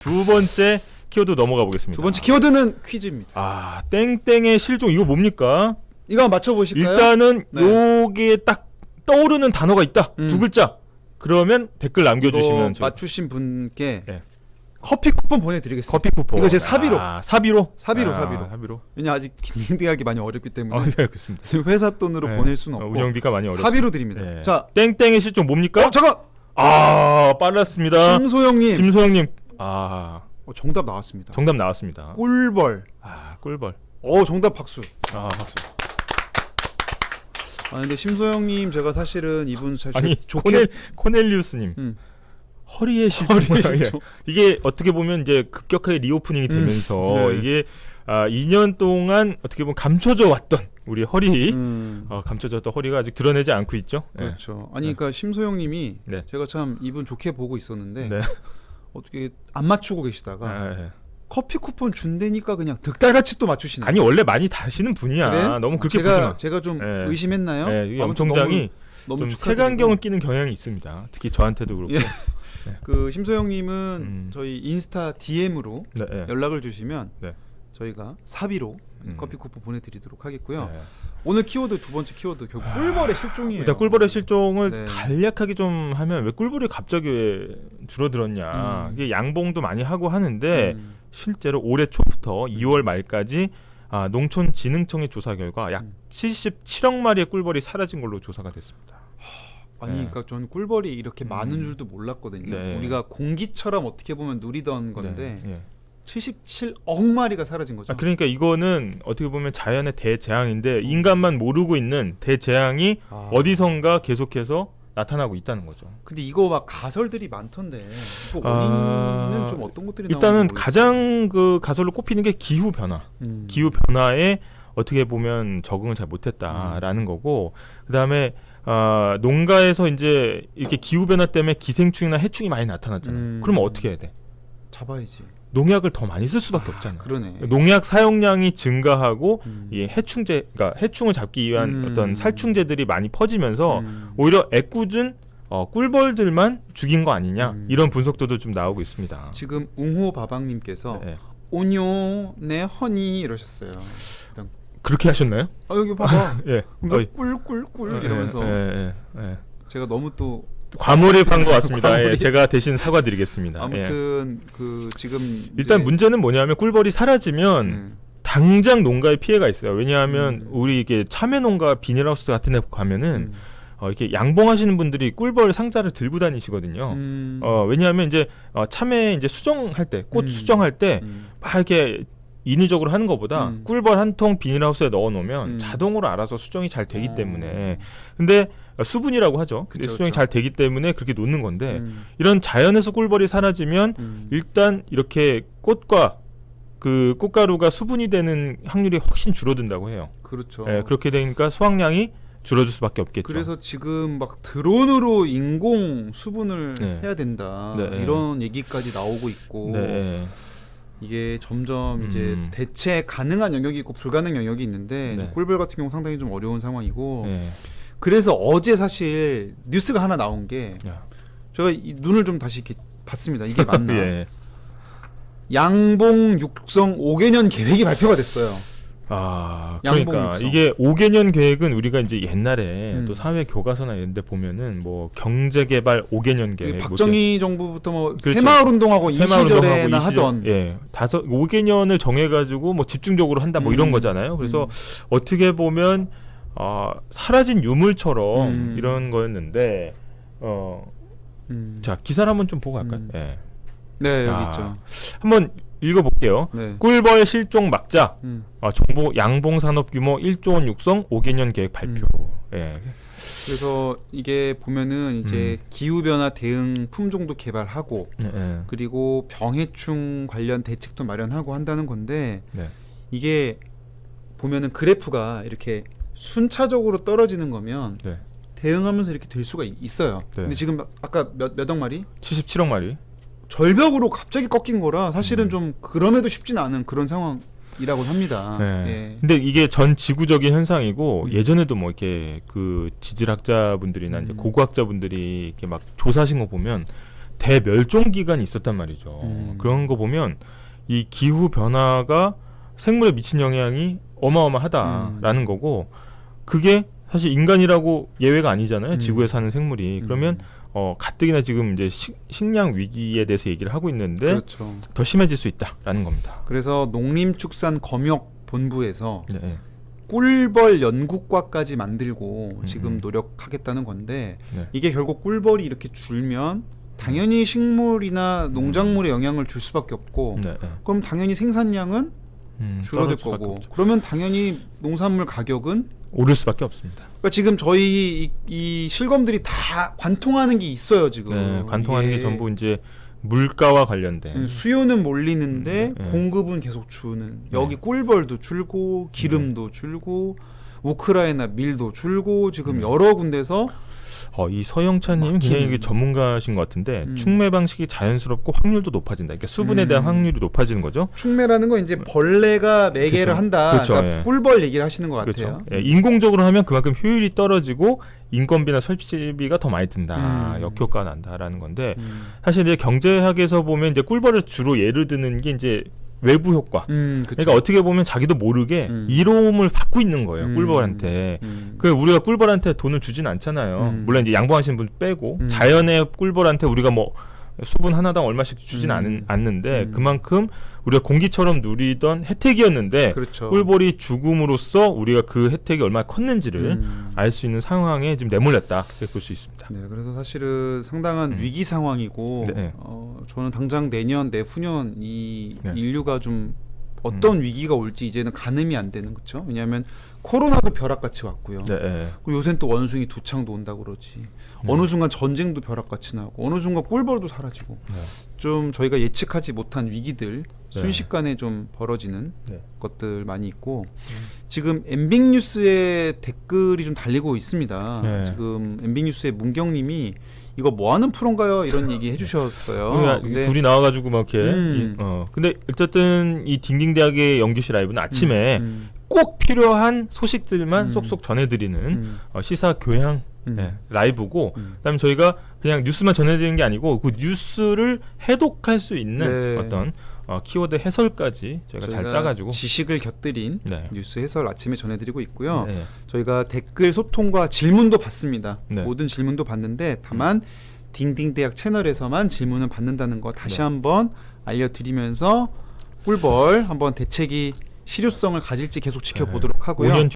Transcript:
두 번째 키워드 넘어가 보겠습니다. 두 번째 키워드는 퀴즈입니다. 아, 땡땡의 실종 이거 뭡니까? 이거 한번 맞춰보실까요? 일단은 네. 요게 딱 떠오르는 단어가 있다. 두 글자. 그러면 댓글 남겨주시면 이거 맞추신 분께 네. 커피 쿠폰 보내드리겠습니다. 커피 쿠폰. 이거 제 사비로. 사비로? 사비로. 사비로. 왜냐 아직 긴딩하기 많이 어렵기 때문에 네, 그렇습니다. 회사 돈으로 네. 보낼 수는 없고 운영비가 많이 어렵습니다. 사비로 드립니다. 네. 자, 땡땡의 실종 뭡니까? 잠깐. 빨랐습니다. 심소영님. 심소영님. 정답 나왔습니다. 정답 나왔습니다. 꿀벌. 꿀벌. 정답 박수. 박수. 근데 심소영님 제가 사실은 이분 사실 아니 좋게 코넬리우스님. 허리의 실종. 이게 어떻게 보면 이제 급격하게 리오프닝이 되면서 네. 이게 2년 동안 어떻게 보면 감춰져 왔던 우리 허리, 감춰졌던 허리가 아직 드러내지 않고 있죠. 그렇죠. 아니 그러니까 심소영님이 네. 제가 참 이분 좋게 보고 있었는데 네. 어떻게 안 맞추고 계시다가 네. 커피 쿠폰 준다니까 그냥 득달같이 또 맞추시네. 아니 원래 많이 다시는 분이야. 그래? 너무 그렇게 보지 마. 제가 좀 네. 의심했나요? 네, 이 아무튼 염통장이 너무 좀 축하드리고. 색안경을 끼는 경향이 있습니다. 특히 저한테도 그렇고. 예. 그 심소영님은 저희 인스타 DM으로 네. 연락을 주시면 네. 저희가 사비로 커피 쿠폰 보내드리도록 하겠고요. 네. 오늘 키워드 두 번째 키워드 결국 꿀벌의 실종이에요. 일단 꿀벌의 실종을 네. 간략하게 좀 하면 왜 꿀벌이 갑자기 왜 줄어들었냐. 이게 양봉도 많이 하고 하는데 실제로 올해 초부터 2월 말까지 농촌진흥청의 조사 결과 약 77억 마리의 꿀벌이 사라진 걸로 조사가 됐습니다. 아니, 그러니까 저는 꿀벌이 이렇게 많은 줄도 몰랐거든요. 네. 우리가 공기처럼 어떻게 보면 누리던 건데 네. 77억 마리가 사라진 거죠. 그러니까 이거는 어떻게 보면 자연의 대재앙인데 인간만 모르고 있는 대재앙이 어디선가 계속해서 나타나고 있다는 거죠. 근데 이거 막 가설들이 많던데 이거 원인은 좀 어떤 것들이 일단은 나오는지 모르겠어요. 가장 그 가설로 꼽히는 게 기후 변화. 기후 변화에 어떻게 보면 적응을 잘 못했다라는 거고, 그다음에 농가에서 이제 이렇게 기후 변화 때문에 기생충이나 해충이 많이 나타났잖아요. 그러면 어떻게 해야 돼? 잡아야지. 농약을 더 많이 쓸 수밖에 없잖아요. 그러네. 농약 사용량이 증가하고 이 해충제, 그러니까 해충을 잡기 위한 어떤 살충제들이 많이 퍼지면서 오히려 애꿎은 꿀벌들만 죽인 거 아니냐, 이런 분석도도 좀 나오고 있습니다. 지금 웅호바방님께서 네. 온요 내 허니 이러셨어요. 일단 그렇게 하셨나요? 여기 봐봐. 예. 꿀꿀꿀 이러면서 제가 너무 또 과몰입한 것 같습니다. 예, 제가 대신 사과드리겠습니다. 아무튼 그 지금 일단 문제는 뭐냐면 꿀벌이 사라지면 당장 농가에 피해가 있어요. 왜냐하면 우리 이게 참외 농가 비닐하우스 같은 데 가면은 이렇게 양봉하시는 분들이 꿀벌 상자를 들고 다니시거든요. 왜냐하면 이제 참외 이제 수정할 때, 꽃 수정할 때 막 이렇게 인위적으로 하는 것보다 꿀벌 한 통 비닐하우스에 넣어놓으면 자동으로 알아서 수정이 잘 되기 때문에. 근데 수분이라고 하죠. 그쵸, 수정이 그쵸. 잘 되기 때문에 그렇게 놓는 건데 이런 자연에서 꿀벌이 사라지면 일단 이렇게 꽃과 그 꽃가루가 수분이 되는 확률이 훨씬 줄어든다고 해요. 그렇죠. 예, 그렇게 되니까 수확량이 줄어들 수밖에 없겠죠. 그래서 지금 막 드론으로 인공 수분을 네. 해야 된다 네. 이런 얘기까지 나오고 있고 네. 이게 점점 이제 대체 가능한 영역이 있고 불가능 영역이 있는데 네. 꿀벌 같은 경우 상당히 좀 어려운 상황이고 예. 그래서 어제 사실 뉴스가 하나 나온 게 야. 제가 이 눈을 좀 다시 이렇게 봤습니다. 이게 맞나? 예. 양봉 육성 5개년 계획이 발표가 됐어요. 그러니까 양봉육성. 이게 5개년 계획은 우리가 이제 옛날에 또 사회 교과서나 이런 데 보면은 뭐 경제개발 5개년 계획, 박정희 정부부터 뭐 그렇죠. 새마을 운동하고 이 시절에나 이 시절, 하던 5개년을 정해가지고 뭐 집중적으로 한다 뭐 이런 거잖아요. 그래서 어떻게 보면 사라진 유물처럼 이런 거였는데 자 기사를 한번 좀 보고 갈까요? 예. 네, 여기 있죠. 한번 읽어볼게요. 네. 꿀벌 실종 막자. 정부 양봉 산업 규모 1조 원 육성 5개년 계획 발표. 예. 그래서 이게 보면은 이제 기후 변화 대응 품종도 개발하고 그리고 병해충 관련 대책도 마련하고 한다는 건데 이게 보면은 그래프가 이렇게 순차적으로 떨어지는 거면 대응하면서 이렇게 될 수가 있어요. 근데 지금 아까 몇억 마리? 77억 마리. 절벽으로 갑자기 꺾인 거라 사실은 좀 그럼에도 쉽지는 않은 그런 상황이라고 합니다. 예. 근데 이게 전 지구적인 현상이고 예전에도 뭐 이렇게 그 지질학자분들이나 이제 고고학자분들이 이렇게 막 조사하신 거 보면 대멸종 기간이 있었단 말이죠. 그런 거 보면 이 기후 변화가 생물에 미친 영향이 어마어마하다라는 거고, 그게 사실 인간이라고 예외가 아니잖아요. 지구에 사는 생물이. 그러면 가뜩이나 지금 이제 식량 위기에 대해서 얘기를 하고 있는데 그렇죠. 더 심해질 수 있다라는 겁니다. 그래서 농림축산검역본부에서 네. 꿀벌 연구과까지 만들고 지금 노력하겠다는 건데, 네. 이게 결국 꿀벌이 이렇게 줄면 당연히 식물이나 농작물에 영향을 줄 수밖에 없고, 네. 그럼 당연히 생산량은 줄어들 수밖에 거고, 없죠. 그러면 당연히 농산물 가격은 오를 수밖에 없습니다. 그러니까 지금 저희 이 실검들이 다 관통하는 게 있어요 지금. 네, 관통하는 게 전부 이제 물가와 관련된. 수요는 몰리는데 네. 공급은 계속 주는. 여기 꿀벌도 줄고 기름도 줄고 우크라이나 밀도 줄고 지금 여러 군데서. 이 서영찬님 굉장히 이게 전문가신 것 같은데 축매 방식이 자연스럽고 확률도 높아진다. 그러니까 수분에 대한 확률이 높아지는 거죠. 축매라는 건 이제 벌레가 매개를 그렇죠. 한다. 그렇죠. 그러니까 예. 꿀벌 얘기를 하시는 것 같아요. 그렇죠. 예, 인공적으로 하면 그만큼 효율이 떨어지고 인건비나 설비비가 더 많이 든다. 역효과가 난다라는 건데, 사실 이제 경제학에서 보면 이제 꿀벌을 주로 예를 드는 게 이제 외부 효과. 그러니까 어떻게 보면 자기도 모르게 이로움을 받고 있는 거예요. 꿀벌한테. 그 우리가 꿀벌한테 돈을 주진 않잖아요. 물론 이제 양봉하시는 분 빼고 자연의 꿀벌한테 우리가 뭐 수분 하나당 얼마씩 주진 않는데 그만큼 우리가 공기처럼 누리던 혜택이었는데, 그렇죠. 꿀벌이 죽음으로써 우리가 그 혜택이 얼마나 컸는지를 알 수 있는 상황에 지금 내몰렸다, 그렇게 볼 수 있습니다. 네, 그래서 사실은 상당한 위기 상황이고, 네. 저는 당장 내년, 내후년 이 네. 인류가 좀 어떤 위기가 올지 이제는 가늠이 안 되는 거죠. 왜냐하면 코로나도 벼락같이 왔고요. 네. 그리고 요새는 또 원숭이 두창도 온다고 그러지. 어느 순간 전쟁도 벼락같이 나고, 어느 순간 꿀벌도 사라지고, 좀 저희가 예측하지 못한 위기들 순식간에 좀 벌어지는 것들 많이 있고, 지금 엠빅 뉴스에 댓글이 좀 달리고 있습니다. 지금 엠빅 뉴스의 문경님이 이거 뭐 하는 프로인가요? 이런 얘기 해주셨어요. 근데 둘이 나와가지고 막 이렇게. 근데 어쨌든 이 딩딩대학의 영규씨 라이브는 아침에 꼭 필요한 소식들만 쏙쏙 전해드리는 시사 교양 라이브고, 그다음에 저희가 그냥 뉴스만 전해드리는 게 아니고 그 뉴스를 해독할 수 있는 어떤 키워드 해설까지 저희가 잘 짜가지고 지식을 곁들인 뉴스 해설 아침에 전해드리고 있고요. 저희가 댓글 소통과 질문도 받습니다. 모든 질문도 받는데 다만 딩딩대학 채널에서만 질문을 받는다는 거 다시 한번 알려드리면서 꿀벌 한번 대책이 실효성을 가질지 계속 지켜보도록 하고요.